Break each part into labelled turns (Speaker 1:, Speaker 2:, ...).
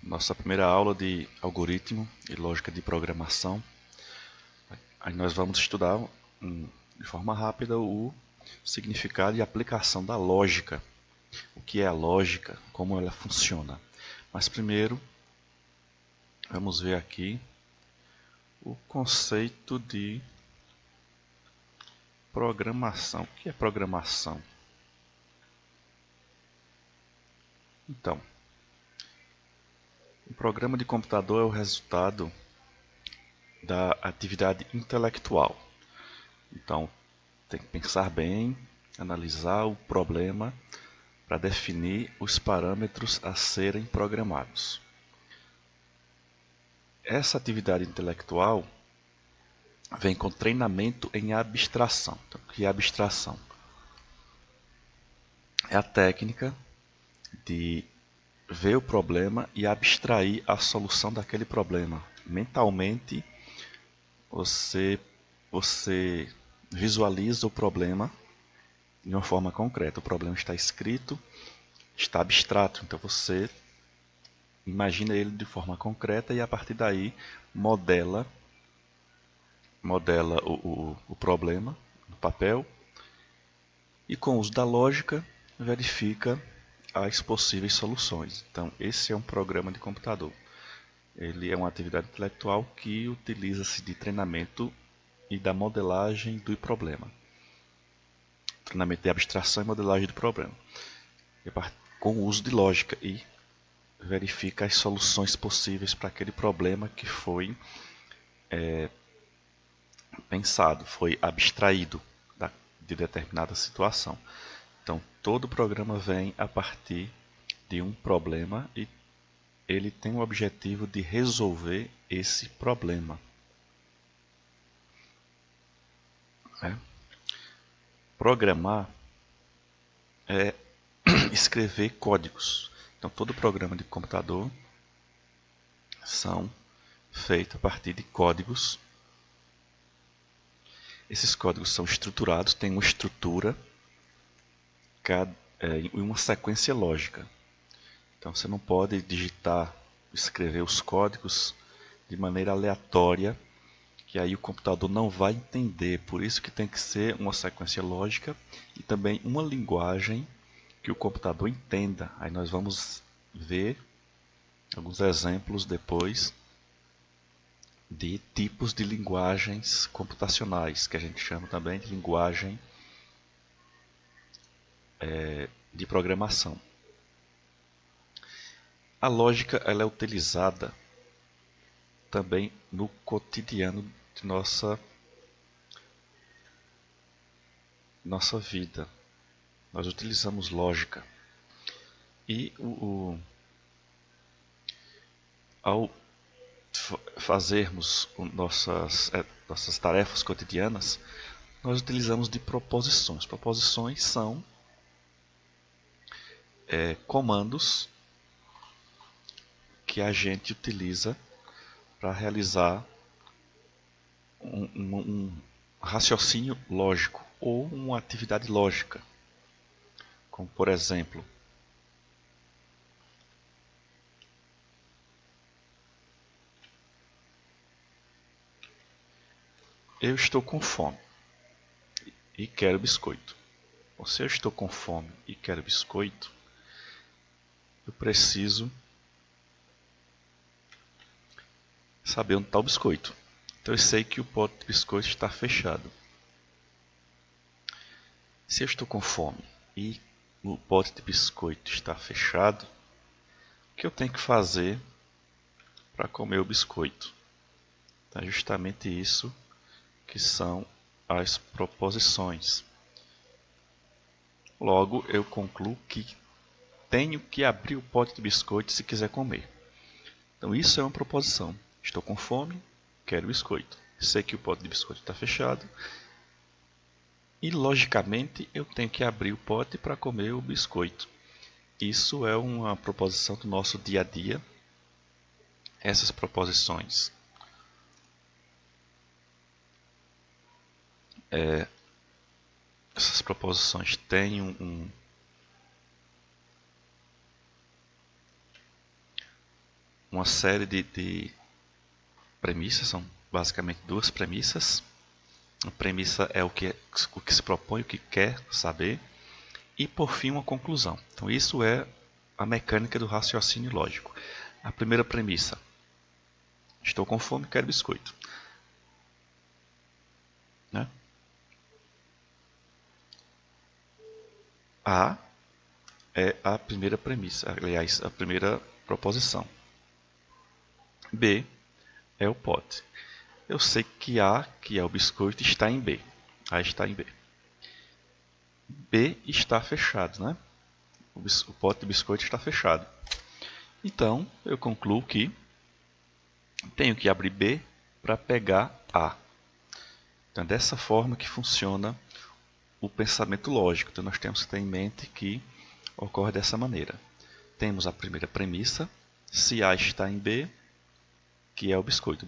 Speaker 1: nossa primeira aula de algoritmo e lógica de programação. Aí nós vamos estudar de forma rápida o significado e aplicação da lógica. O que é a lógica, como ela funciona. Mas primeiro, vamos ver aqui o conceito de programação. O que é programação? Então, um programa de computador é o resultado da atividade intelectual. Então, tem que pensar bem, analisar o problema para definir os parâmetros a serem programados. Essa atividade intelectual vem com treinamento em abstração. Então, o que é abstração? É a técnica de ver o problema e abstrair a solução daquele problema. Mentalmente, você visualiza o problema de uma forma concreta. O problema está escrito, está abstrato, então você imagina ele de forma concreta e a partir daí modela o problema no papel e com o uso da lógica verifica as possíveis soluções. Então esse é um programa de computador. Ele é uma atividade intelectual que utiliza-se de treinamento e da modelagem do problema. Treinamento de abstração e modelagem do problema. Com o uso de lógica e verifica as soluções possíveis para aquele problema que foi pensado, foi abstraído de determinada situação. Então, todo programa vem a partir de um problema e ele tem o objetivo de resolver esse problema. Programar é escrever códigos. Então, todo programa de computador são feitos a partir de códigos. Esses códigos são estruturados, têm uma estrutura em uma sequência lógica. Então você não pode escrever os códigos de maneira aleatória, que aí o computador não vai entender. Por isso que tem que ser uma sequência lógica e também uma linguagem que o computador entenda. Aí nós vamos ver alguns exemplos depois de tipos de linguagens computacionais, que a gente chama também de linguagem de programação. A lógica ela é utilizada também no cotidiano de nossa vida. Nós utilizamos lógica. E ao fazermos nossas tarefas cotidianas, nós utilizamos de proposições. Proposições são comandos que a gente utiliza para realizar um raciocínio lógico ou uma atividade lógica. Como, por exemplo, eu estou com fome e quero biscoito. Ou se eu estou com fome e quero biscoito, eu preciso saber onde está o biscoito. Então eu sei que o pote de biscoito está fechado. Se eu estou com fome e o pote de biscoito está fechado, o que eu tenho que fazer para comer o biscoito? Então é justamente isso que são as proposições. Logo, eu concluo que tenho que abrir o pote de biscoito se quiser comer. Então isso é uma proposição. Estou com fome, quero biscoito. Sei que o pote de biscoito está fechado. E logicamente eu tenho que abrir o pote para comer o biscoito. Isso é uma proposição do nosso dia a dia. Essas proposições têm uma série de premissas, são basicamente duas premissas. A premissa é o que se propõe, o que quer saber, e por fim uma conclusão. Então isso é a mecânica do raciocínio lógico. A primeira premissa: estou com fome, quero biscoito. Né? A é a primeira premissa, aliás, a primeira proposição. B é o pote. Eu sei que A, que é o biscoito, está em B. A está em B. B está fechado, né? O pote de biscoito está fechado. Então, eu concluo que tenho que abrir B para pegar A. Então, é dessa forma que funciona o pensamento lógico. Então, nós temos que ter em mente que ocorre dessa maneira. Temos a primeira premissa: se A está em B, que é o biscoito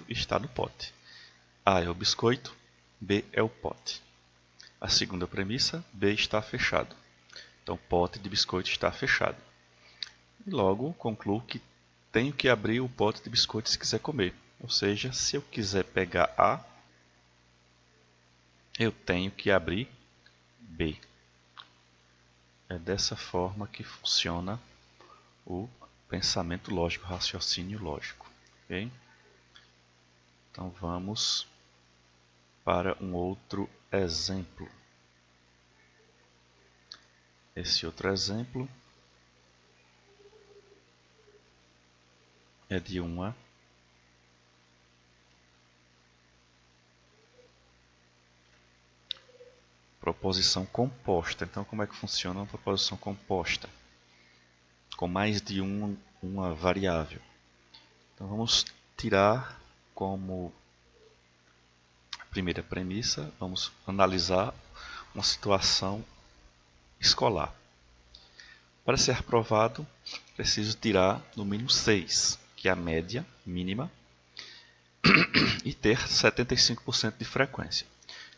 Speaker 1: está no pote. A é o biscoito, B é o pote. A segunda premissa: B está fechado. Então, o pote de biscoito está fechado. E logo concluo que tenho que abrir o pote de biscoito se quiser comer. Ou seja, se eu quiser pegar A, eu tenho que abrir B. É dessa forma que funciona o pensamento lógico, raciocínio lógico. Okay? Então vamos para um outro exemplo. Esse outro exemplo é de uma proposição composta. Então, como é que funciona uma proposição composta? Com mais de uma variável. Então, vamos tirar como primeira premissa, vamos analisar uma situação escolar. Para ser aprovado, preciso tirar no mínimo 6, que é a média mínima, e ter 75% de frequência.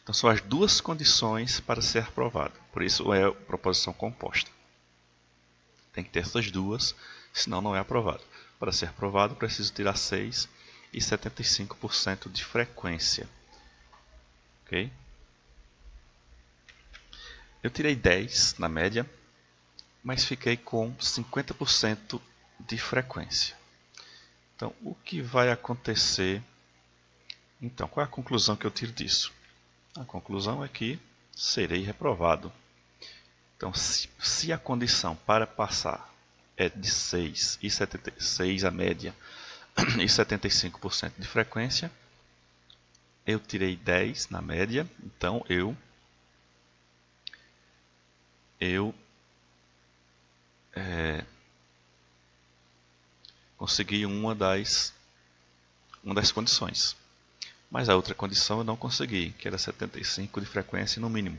Speaker 1: Então, são as duas condições para ser aprovado. Por isso, é proposição composta. Tem que ter essas duas, senão não é aprovado. Para ser aprovado, preciso tirar 6 e 75% de frequência. Ok? Eu tirei 10 na média, mas fiquei com 50% de frequência. Então, o que vai acontecer? Então, qual é a conclusão que eu tiro disso? A conclusão é que serei reprovado. Então, se a condição para passar é de 6 e 76 a média e 75% de frequência, eu tirei 10 na média, então eu consegui uma das condições. Mas a outra condição eu não consegui, que era 75 de frequência no mínimo.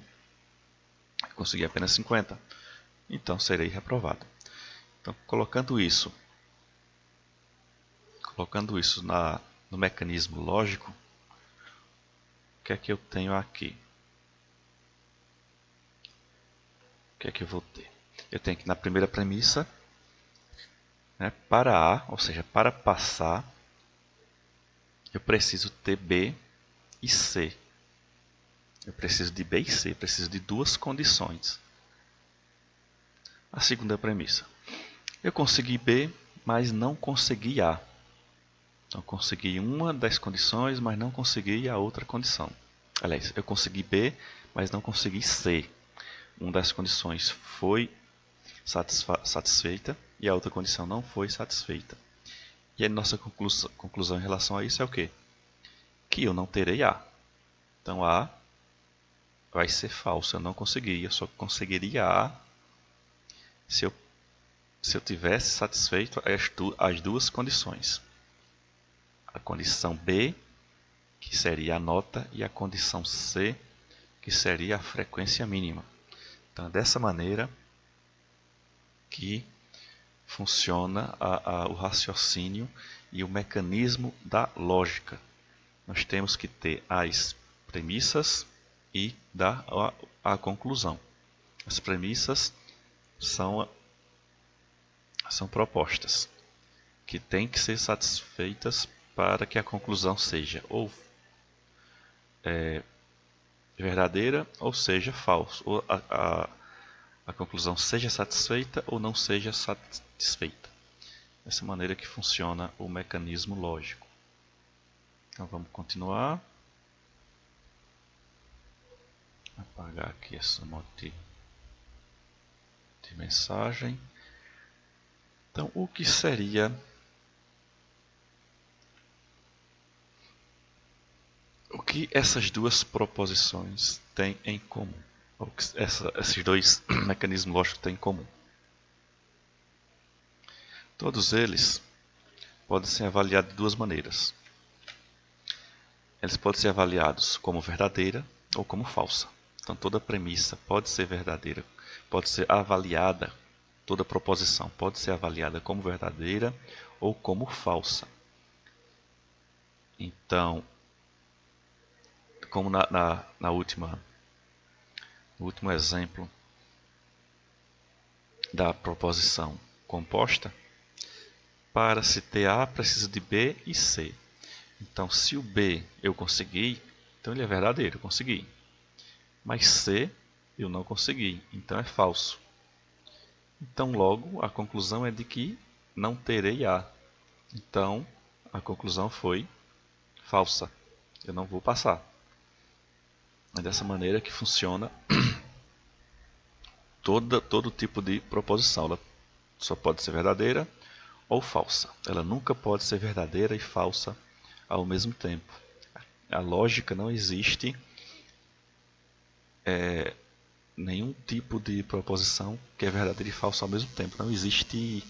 Speaker 1: Eu consegui apenas 50. Então serei reprovado. Então, colocando isso no mecanismo lógico, o que é que eu tenho aqui? O que é que eu vou ter? Eu tenho que, na primeira premissa, né, para A, ou seja, para passar, eu preciso ter B e C. Eu preciso de B e C, eu preciso de duas condições. A segunda premissa: eu consegui B, mas não consegui A. Então, consegui uma das condições, mas não consegui a outra condição. Aliás, eu consegui B, mas não consegui C. Uma das condições foi satisfeita e a outra condição não foi satisfeita. E a nossa conclusão em relação a isso é o quê? Que eu não terei A. Então, A vai ser falso. Eu não consegui. Eu só conseguiria A se eu tivesse satisfeito as duas condições. A condição B, que seria a nota, e a condição C, que seria a frequência mínima. Então, é dessa maneira que funciona o raciocínio e o mecanismo da lógica. Nós temos que ter as premissas e dar a conclusão. As premissas são propostas. que têm que ser satisfeitas para que a conclusão seja ou verdadeira ou seja falsa, ou a conclusão seja satisfeita ou não seja satisfeita. Dessa maneira que funciona o mecanismo lógico. Então vamos continuar. Apagar aqui esse monte de mensagem. Então o que seria o que essas duas proposições têm em comum? O que esses dois mecanismos lógicos têm em comum? Todos eles podem ser avaliados de duas maneiras. Eles podem ser avaliados como verdadeira ou como falsa. Então toda premissa pode ser verdadeira, pode ser avaliada, toda proposição pode ser avaliada como verdadeira ou como falsa. Então, como no último exemplo da proposição composta, para se ter A precisa de B e C. Então, se o B eu consegui, então ele é verdadeiro, eu consegui. Mas C eu não consegui, então é falso. Então, logo, a conclusão é de que não terei A. Então, a conclusão foi falsa. Eu não vou passar. É dessa maneira que funciona todo tipo de proposição. Ela só pode ser verdadeira ou falsa. Ela nunca pode ser verdadeira e falsa ao mesmo tempo. A lógica não existe nenhum tipo de proposição que é verdadeira e falsa ao mesmo tempo. Não existe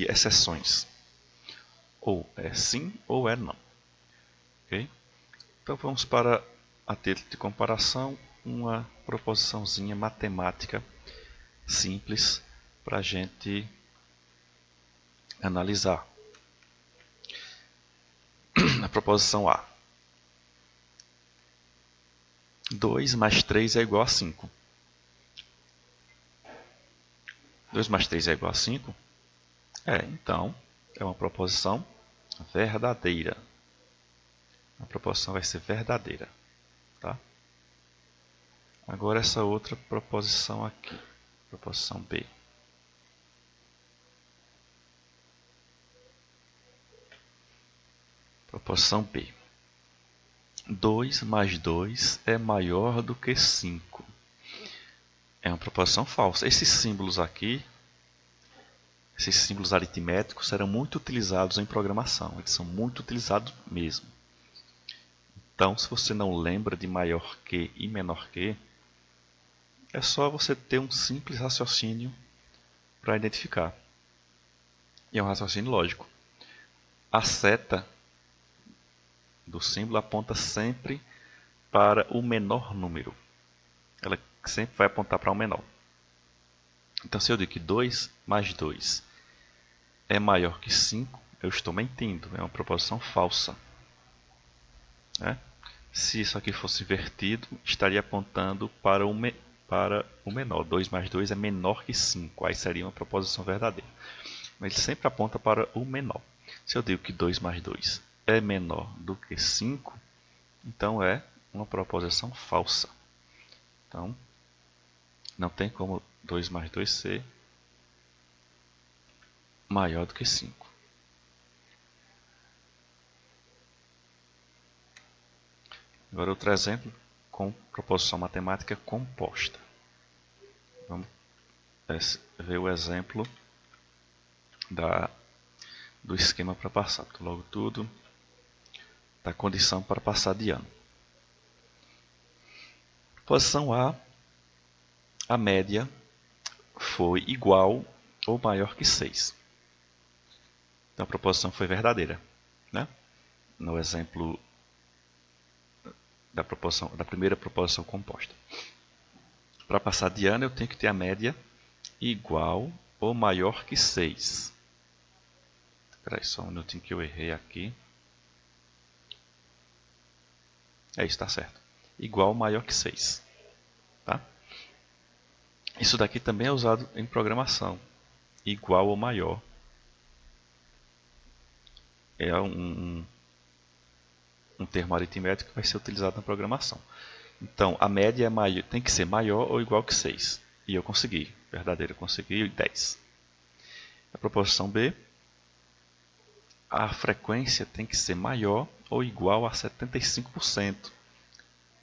Speaker 1: exceções. Ou é sim ou é não. Okay? Então vamos para a título de comparação uma proposiçãozinha matemática simples para a gente analisar. A proposição A. 2 mais 3 é igual a 5. 2 mais 3 é igual a 5? Então, é uma proposição verdadeira. A proposição vai ser verdadeira. Tá? Agora essa outra proposição aqui. Proposição B. Proposição B. 2 mais 2 é maior do que 5. É uma proposição falsa. Esses símbolos aqui, esses símbolos aritméticos, serão muito utilizados em programação. Eles são muito utilizados mesmo. Então, se você não lembra de maior que e menor que, é só você ter um simples raciocínio para identificar. E é um raciocínio lógico. A seta do símbolo aponta sempre para o menor número. Ela sempre vai apontar para o menor. Então, se eu digo que 2 mais 2 é maior que 5, eu estou mentindo. É uma proposição falsa. Se isso aqui fosse invertido, estaria apontando para o menor. 2 mais 2 é menor que 5. Aí seria uma proposição verdadeira. Mas ele sempre aponta para o menor. Se eu digo que 2 mais 2 é menor do que 5, então é uma proposição falsa. Então, não tem como 2 mais 2 ser maior do que 5. Agora outro exemplo com proposição matemática composta. Vamos ver o exemplo do esquema para passar. Logo tudo da condição para passar de ano. Posição A, a média foi igual ou maior que 6. Então a proposição foi verdadeira, né? No exemplo da primeira proposição composta. Para passar de ano eu tenho que ter a média igual ou maior que 6. Espera aí só um minutinho que eu errei aqui. É isso, está certo. Igual ou maior que 6. Tá? Isso daqui também é usado em programação. Igual ou maior. É um termo aritmético que vai ser utilizado na programação. Então, a média tem que ser maior ou igual que 6. E eu consegui. Verdadeiro, eu consegui 10. A proposição B. A frequência tem que ser maior ou igual a 75%.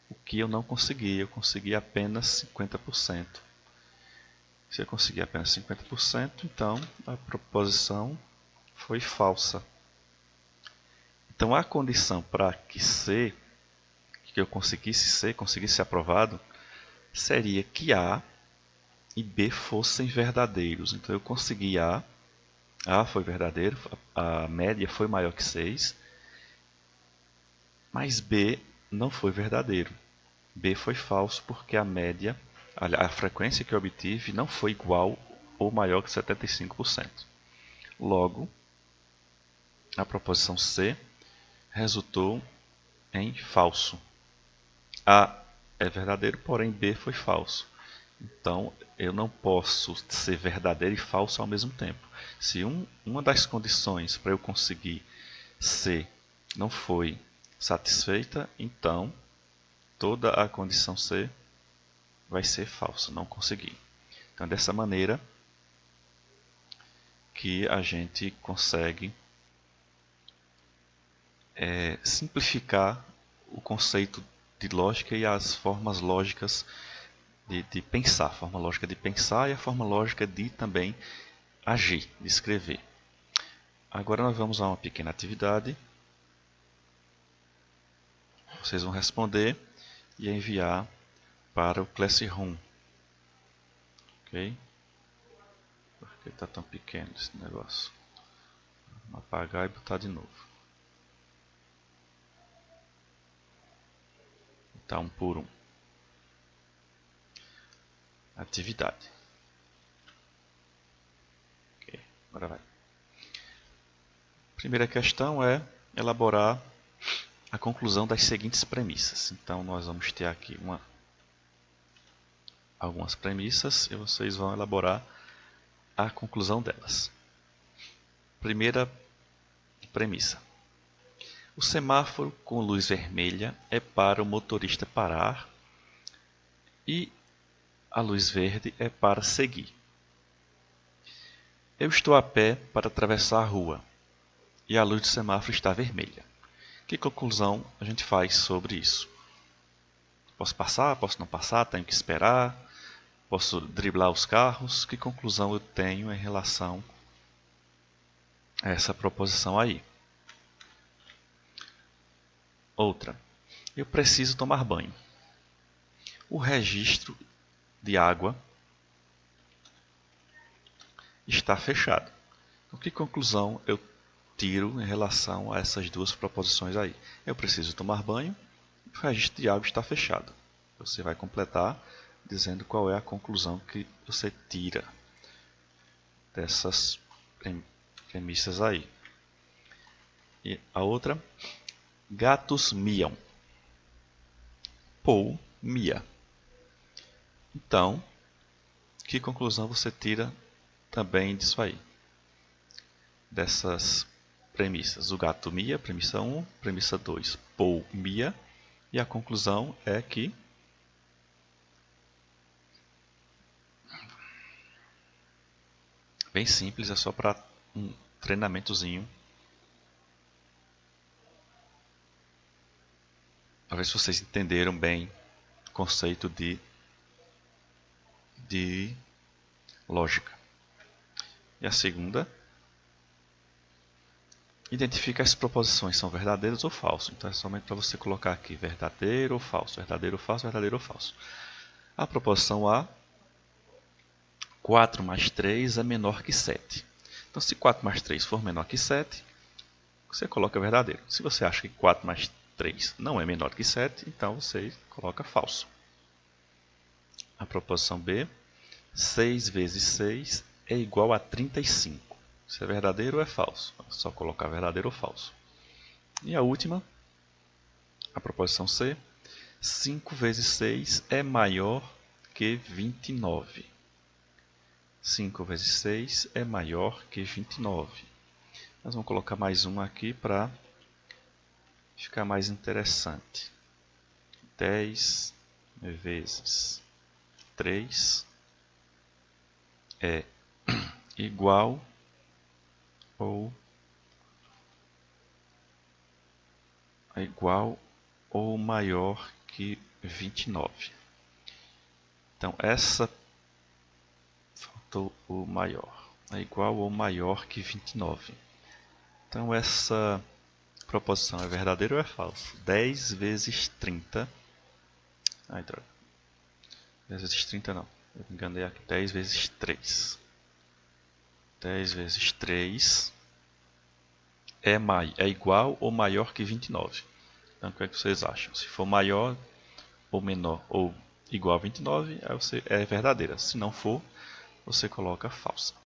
Speaker 1: O que eu não consegui. Eu consegui apenas 50%. Se eu conseguir apenas 50%, então a proposição foi falsa. Então, a condição para que C, que eu conseguisse ser aprovado, seria que A e B fossem verdadeiros. Então, eu consegui A foi verdadeiro, a média foi maior que 6, mas B não foi verdadeiro. B foi falso porque a média, a frequência que eu obtive não foi igual ou maior que 75%. Logo, a proposição C resultou em falso. A é verdadeiro, porém B foi falso. Então, eu não posso ser verdadeiro e falso ao mesmo tempo. Se uma das condições para eu conseguir C não foi satisfeita, então toda a condição C vai ser falsa, não consegui. Então, é dessa maneira que a gente consegue simplificar o conceito de lógica e as formas lógicas de pensar, a forma lógica de pensar e a forma lógica de também agir, de escrever. Agora nós vamos a uma pequena atividade. Vocês vão responder e enviar para o Classroom. Ok? Por que está tão pequeno esse negócio? Vamos apagar e botar de novo. Tá 1 por 1. Atividade. Ok, agora vai. Primeira questão é elaborar a conclusão das seguintes premissas. Então, nós vamos ter aqui algumas premissas e vocês vão elaborar a conclusão delas. Primeira premissa. O semáforo com luz vermelha é para o motorista parar e a luz verde é para seguir. Eu estou a pé para atravessar a rua e a luz do semáforo está vermelha. Que conclusão a gente faz sobre isso? Posso passar? Posso não passar? Tenho que esperar? Posso driblar os carros? Que conclusão eu tenho em relação a essa proposição aí? Outra. Eu preciso tomar banho. O registro de água está fechado. Então, que conclusão eu tiro em relação a essas duas proposições aí? Eu preciso tomar banho. O registro de água está fechado. Você vai completar dizendo qual é a conclusão que você tira dessas premissas aí. E a outra, gatos miam. Paul mia. Então, que conclusão você tira também disso aí? Dessas premissas. O gato mia, premissa 1, premissa 2, Paul mia. E a conclusão é que bem simples, é só para um treinamentozinho. Para ver se vocês entenderam bem o conceito de lógica. E a segunda, identifica as proposições são verdadeiras ou falsas. Então é somente para você colocar aqui verdadeiro ou falso, verdadeiro ou falso, verdadeiro ou falso. A proposição A, 4 mais 3 é menor que 7. Então se 4 mais 3 for menor que 7, você coloca verdadeiro. Se você acha que 4 mais 3 não é menor que 7, então você coloca falso. A proposição B, 6 vezes 6 é igual a 35. Se é verdadeiro ou é falso? É só colocar verdadeiro ou falso. E a última, a proposição C, 5 vezes 6 é maior que 29. 5 vezes 6 é maior que 29. Nós vamos colocar mais um aqui para ficar mais interessante. 10 vezes 3 é igual ou maior que 29. Então, essa faltou o maior. É igual ou maior que 29. Então, essa proposição é verdadeira ou é falsa? 10 vezes 30. Ai, droga. 10 vezes 30 não. Eu me enganei aqui. 10 vezes 3. 10 vezes 3 é igual ou maior que 29. Então, o que é que vocês acham? Se for maior ou menor ou igual a 29, aí é verdadeira. Se não for, você coloca falsa.